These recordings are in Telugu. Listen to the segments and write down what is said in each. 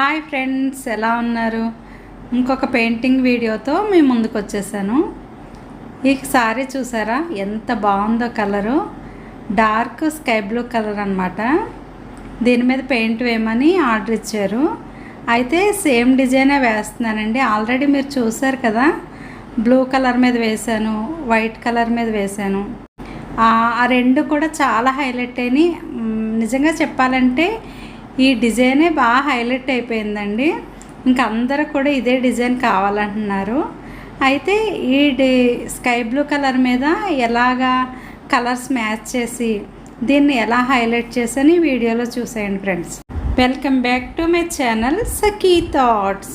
హాయ్ ఫ్రెండ్స్, ఎలా ఉన్నారు? ఇంకొక పెయింటింగ్ వీడియోతో మీ ముందుకు వచ్చేసాను. ఈ సారీ చూసారా ఎంత బాగుందో, colour dark sky blue colour అనమాట. దీని మీద పెయింట్ వేయమని ఆర్డర్ ఇచ్చారు. అయితే సేమ్ డిజైనే వేస్తున్నానండి. ఆల్రెడీ మీరు చూసారు కదా, బ్లూ కలర్ మీద వేశాను, వైట్ కలర్ మీద వేశాను. ఆ రెండు కూడా చాలా హైలైట్ అయినాయి. నిజంగా చెప్పాలంటే ఈ డిజైనే బాగా హైలైట్ అయిపోయిందండి. ఇంకా అందరూ కూడా ఇదే డిజైన్ కావాలంటున్నారు. అయితే ఈ స్కై బ్లూ కలర్ మీద ఎలాగా కలర్స్ మ్యాచ్ చేసి దీన్ని ఎలా హైలైట్ చేసని వీడియోలో చూసేయండి friends. Welcome back to my channel Sakhi Thoughts.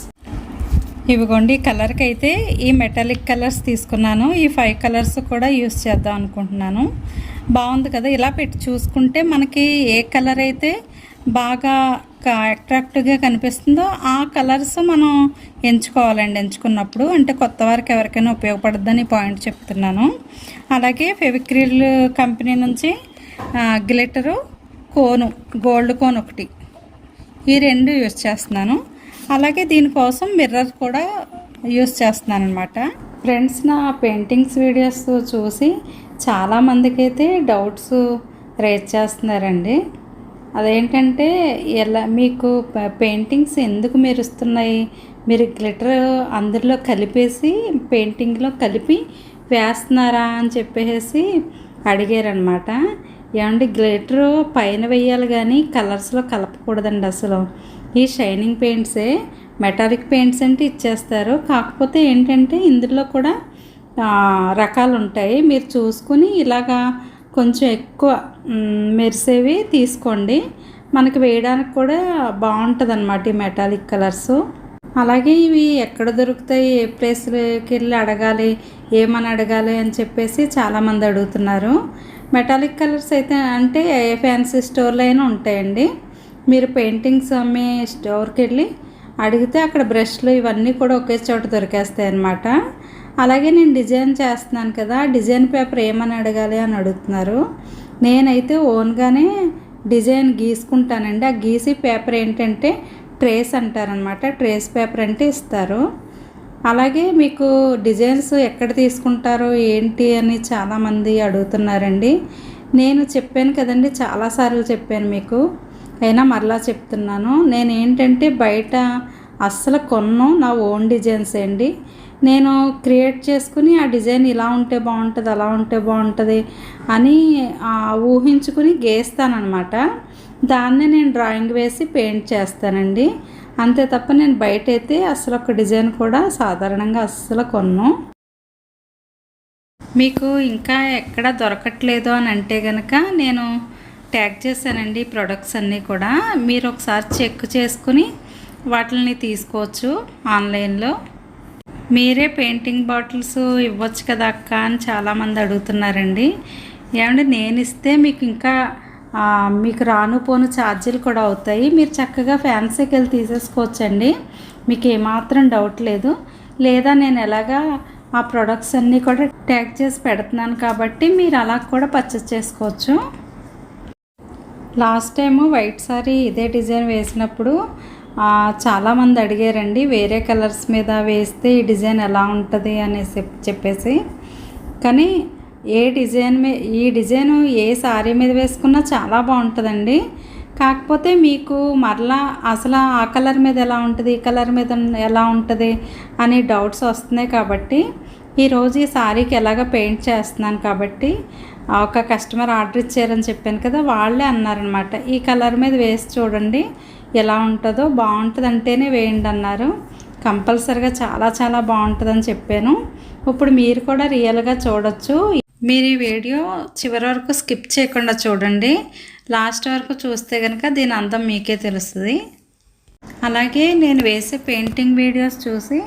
ఇవిగోండి, కలర్కి అయితే ఈ మెటాలిక్ కలర్స్ తీసుకున్నాను. ఈ 5 కలర్స్ కూడా యూస్ చేద్దాం అనుకుంటున్నాను. బాగుంది కదా, ఇలా పెట్టి చూసుకుంటే మనకి ఏ కలర్ అయితే బాగా అట్రాక్టివ్గా కనిపిస్తుందో ఆ కలర్స్ మనం ఎంచుకోవాలండి. ఎంచుకున్నప్పుడు అంటే కొత్త వారికి ఎవరికైనా ఉపయోగపడుతుందని పాయింట్ చెప్తున్నాను. అలాగే ఫెవిక్రిల్ కంపెనీ నుంచి గ్లిటరు కోను, గోల్డ్ కోన్ ఒకటి, ఈ 2 యూస్ చేస్తున్నాను. అలాగే దీనికోసం మిర్రర్ కూడా యూస్ చేస్తున్నాను అనమాట. ఫ్రెండ్స్, నా పెయింటింగ్స్ వీడియోస్ చూసి చాలామందికి అయితే డౌట్స్ రేజ్ చేస్తున్నారండి. అదేంటంటే, ఎలా మీకు పెయింటింగ్స్ ఎందుకు మెరుస్తున్నాయి, మీరు గ్లిటర్ అందులో కలిపేసి పెయింటింగ్లో కలిపి వేస్తున్నారా అని చెప్పేసి అడిగారనమాట. ఏమంటే గ్లిటర్ పైన వేయాలి కానీ కలర్స్లో కలపకూడదండి అసలు. ఈ షైనింగ్ పెయింట్సే, మెటాలిక్ పెయింట్స్ అంటే ఇచ్చేస్తారు. కాకపోతే ఏంటంటే ఇందులో కూడా రకాలు ఉంటాయి. మీరు చూసుకుని ఇలాగా కొంచెం ఎక్కువ మెరిసేవి తీసుకోండి. మనకి వేయడానికి కూడా బాగుంటుంది అన్నమాట ఈ మెటాలిక్ కలర్స్. అలాగే ఇవి ఎక్కడ దొరుకుతాయి, ఏ ప్లేస్కి వెళ్ళి అడగాలి, ఏమని అడగాలి అని చెప్పేసి చాలామంది అడుగుతున్నారు. మెటాలిక్ కలర్స్ అయితే అంటే ఏ ఫ్యాన్సీ స్టోర్లో అయినా ఉంటాయండి. మీరు పెయింటింగ్స్ అమ్మే స్టోర్కి వెళ్ళి అడిగితే అక్కడ బ్రష్లు ఇవన్నీ కూడా ఒకే చోట దొరికేస్తాయి అన్నమాట. అలాగే నేను డిజైన్ చేస్తున్నాను కదా, డిజైన్ పేపర్ ఏమని అడగాలి అని అడుగుతున్నారు. నేనైతే ఓన్గానే డిజైన్ గీసుకుంటానండి. ఆ గీసి పేపర్ ఏంటంటే ట్రేస్ అంటారనమాట. ట్రేస్ పేపర్ అంటే ఇస్తారు. అలాగే మీకు డిజైన్స్ ఎక్కడ తీసుకుంటారో ఏంటి అని చాలామంది అడుగుతున్నారండి. నేను చెప్పాను కదండి, చాలాసార్లు చెప్పాను మీకు, అయినా మరలా చెప్తున్నాను. నేను ఏంటంటే బయట అస్సలు కొన్ను, నా ఓన్ డిజైన్స్ అండి. నేను క్రియేట్ చేసుకుని ఆ డిజైన్ ఇలా ఉంటే బాగుంటుంది, అలా ఉంటే బాగుంటుంది అని ఊహించుకుని గీస్తానమాట. దాన్నే నేను డ్రాయింగ్ వేసి పెయింట్ చేస్తానండి. అంతే తప్ప నేను బయట అయితే అసలు ఒక డిజైన్ కూడా సాధారణంగా అస్సలు కొన్ను. మీకు ఇంకా ఎక్కడ దొరకట్లేదు అని అంటే కనుక నేను ట్యాగ్ చేశానండి ప్రొడక్ట్స్ అన్నీ కూడా. మీరు ఒకసారి చెక్ చేసుకుని వాటిని తీసుకోవచ్చు ఆన్లైన్లో. మీరే పెయింటింగ్ బాటిల్స్ ఇవ్వచ్చు కదా అక్క అని చాలామంది అడుగుతున్నారండి. ఏమంటే నేను ఇస్తే మీకు ఇంకా మీకు రాను పోను ఛార్జీలు కూడా అవుతాయి. మీరు చక్కగా ఫ్యాన్సీకి వెళ్ళి తీసేసుకోవచ్చండి, మీకు ఏమాత్రం డౌట్ లేదు. లేదా నేను ఎలాగా ఆ ప్రొడక్ట్స్ అన్నీ కూడా ట్యాగ్ చేసి పెడుతున్నాను కాబట్టి మీరు అలా కూడా పర్చేస్ చేసుకోవచ్చు. లాస్ట్ టైము వైట్ సారీ ఇదే డిజైన్ వేసినప్పుడు చాలామంది అడిగారండి, వేరే కలర్స్ మీద వేస్తే ఈ డిజైన్ ఎలా ఉంటుంది అనేసి చెప్పేసి. కానీ ఈ డిజైను ఏ సారీ మీద వేసుకున్నా చాలా బాగుంటుందండి. కాకపోతే మీకు మరలా అసలు ఆ కలర్ మీద ఎలా ఉంటుంది, ఈ కలర్ మీద ఎలా ఉంటుంది అని డౌట్స్ వస్తున్నాయి. కాబట్టి ఈరోజు ఈ సారీకి ఎలాగ పెయింట్ చేస్తున్నాను కాబట్టి ఒక కస్టమర్ ఆర్డర్ ఇచ్చారని చెప్పాను కదా, వాళ్ళే అన్నారనమాట, ఈ కలర్ మీద వేసి చూడండి ఎలా ఉంటుందో, బాగుంటుంది అంటేనే వేయండి అన్నారు. కంపల్సరిగా చాలా చాలా బాగుంటుందని చెప్పాను. ఇప్పుడు మీరు కూడా రియల్గా చూడొచ్చు. మీరు ఈ వీడియో చివరి వరకు స్కిప్ చేయకుండా చూడండి. లాస్ట్ వరకు చూస్తే కనుక దీని అందం మీకే తెలుస్తుంది. అలాగే నేను వేసే పెయింటింగ్ వీడియోస్ చూసి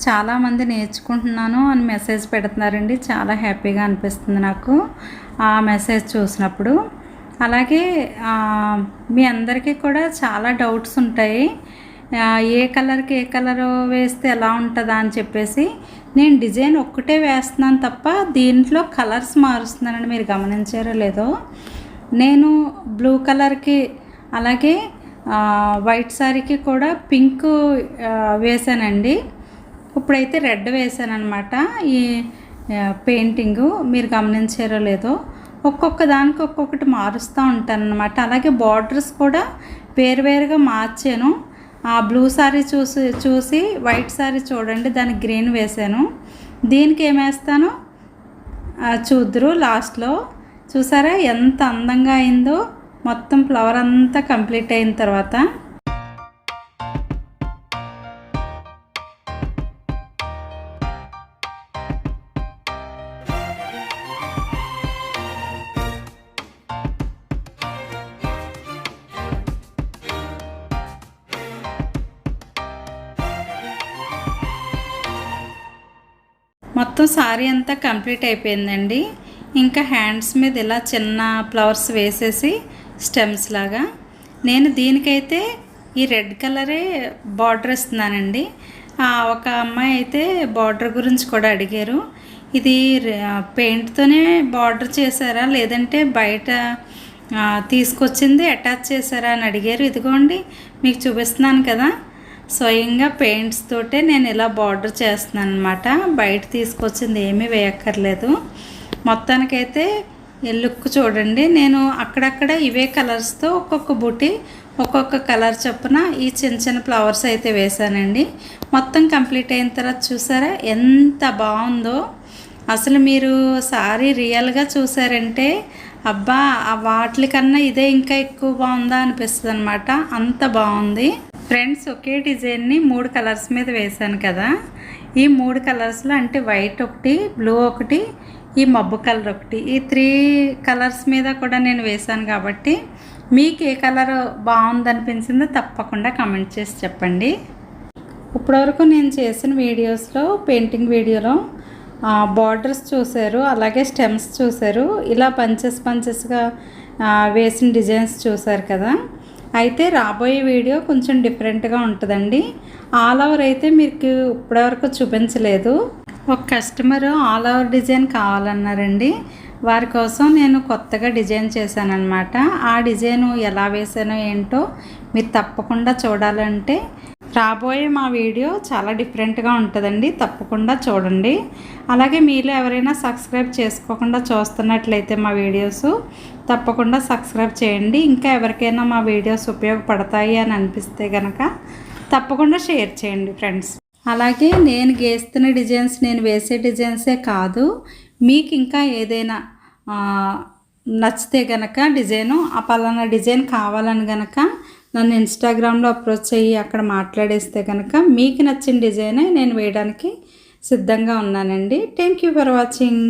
చాలామంది నేర్చుకుంటున్నాను అని మెసేజ్ పెడుతున్నారండి. చాలా హ్యాపీగా అనిపిస్తుంది నాకు ఆ మెసేజ్ చూసినప్పుడు. అలాగే మీ అందరికీ కూడా చాలా డౌట్స్ ఉంటాయి, ఏ కలర్కి ఏ కలర్ వేస్తే ఎలా ఉంటుందా అని చెప్పేసి. నేను డిజైన్ ఒక్కటే వేస్తున్నాను తప్ప దీంట్లో కలర్స్ మారుస్తున్నానని మీరు గమనించారో లేదో. నేను బ్లూ కలర్కి అలాగే వైట్ శారీకి కూడా పింక్ వేసానండి. ఇప్పుడైతే రెడ్ వేసాను అనమాట. ఈ పెయింటింగు మీరు గమనించారో లేదో, ఒక్కొక్క దానికి ఒక్కొక్కటి మారుస్తూ ఉంటాను అనమాట. అలాగే బార్డర్స్ కూడా వేరువేరుగా మార్చాను. ఆ బ్లూ శారీ చూసి వైట్ శారీ చూడండి, దానికి గ్రీన్ వేసాను. దీనికి ఏమేస్తాను చూద్దరు లాస్ట్లో. చూసారా ఎంత అందంగా అయిందో. మొత్తం ఫ్లవర్ అంతా కంప్లీట్ అయిన తర్వాత మొత్తం సారీ అంతా కంప్లీట్ అయిపోయిందండి. ఇంకా హ్యాండ్స్ మీద ఇలా చిన్న ఫ్లవర్స్ వేసేసి స్టెమ్స్ లాగా. నేను దీనికైతే ఈ రెడ్ కలరే బార్డర్ ఇస్తున్నానండి. ఒక అమ్మాయి అయితే బార్డర్ గురించి కూడా అడిగారు, ఇది పెయింట్తోనే బార్డర్ చేశారా లేదంటే బయట తీసుకొచ్చింది అటాచ్ చేశారా అని అడిగారు. ఇదిగోండి మీకు చూపిస్తున్నాను కదా, స్వయంగా పెయింట్స్ తోటే నేను ఇలా బార్డర్ చేస్తున్నాను అనమాట. బయట తీసుకొచ్చింది ఏమీ వేయక్కర్లేదు. మొత్తానికైతే లుక్ చూడండి. నేను అక్కడక్కడ ఇవే కలర్స్తో ఒక్కొక్క బూటీ ఒక్కొక్క కలర్ చొప్పున ఈ చిన్న చిన్న ఫ్లవర్స్ అయితే వేసానండి. మొత్తం కంప్లీట్ అయిన తర్వాత చూసారా ఎంత బాగుందో. అసలు మీరు సారీ రియల్గా చూసారంటే అబ్బా వాటికన్నా ఇదే ఇంకా ఎక్కువ బాగుందా అనిపిస్తుంది అనమాట. అంత బాగుంది ఫ్రెండ్స్. ఒకే డిజైన్ని 3 కలర్స్ మీద వేశాను కదా. ఈ 3 కలర్స్లో అంటే వైట్ ఒకటి, బ్లూ ఒకటి, ఈ మబ్బు కలర్ ఒకటి, ఈ 3 కలర్స్ మీద కూడా నేను వేశాను కాబట్టి మీకు ఏ కలర్ బాగుందనిపించిందో తప్పకుండా కామెంట్ చేసి చెప్పండి. ఇప్పటివరకు నేను చేసిన వీడియోస్లో, పెయింటింగ్ వీడియోలో బార్డర్స్ చూశారు, అలాగే స్టెమ్స్ చూశారు, ఇలా పంచెస్గా వేసిన డిజైన్స్ చూశారు కదా. అయితే రాబోయే వీడియో కొంచెం డిఫరెంట్గా ఉంటుందండి. ఆల్ ఓవర్ అయితే మీకు ఇప్పటివరకు చూపించలేదు. ఒక కస్టమర్ ఆల్ ఓవర్ డిజైన్ కావాలన్నారండి. వారి కోసం నేను కొత్తగా డిజైన్ చేశాను అనమాట. ఆ డిజైను ఎలా వేసానో ఏంటో మీరు తప్పకుండా చూడాలంటే రాబోయే మా వీడియో చాలా డిఫరెంట్గా ఉంటుందండి. తప్పకుండా చూడండి. అలాగే మీలో ఎవరైనా సబ్స్క్రైబ్ చేసుకోకుండా చూస్తున్నట్లయితే మా వీడియోస్ తప్పకుండా సబ్స్క్రైబ్ చేయండి. ఇంకా ఎవరికైనా మా వీడియోస్ ఉపయోగపడతాయి అని అనిపిస్తే కనుక తప్పకుండా షేర్ చేయండి ఫ్రెండ్స్. అలాగే నేను గీస్తున్న డిజైన్స్, నేను వేసే డిజైన్సే కాదు, మీకు ఇంకా ఏదైనా నచ్చితే కనుక డిజైను ఆ పలానా డిజైన్ కావాలని కనుక నన్ను ఇన్స్టాగ్రామ్లో అప్రోచ్ అయ్యి అక్కడ మాట్లాడేస్తే కనుక మీకు నచ్చిన డిజైనే నేను వేయడానికి సిద్ధంగా ఉన్నానండి. Thank you for watching.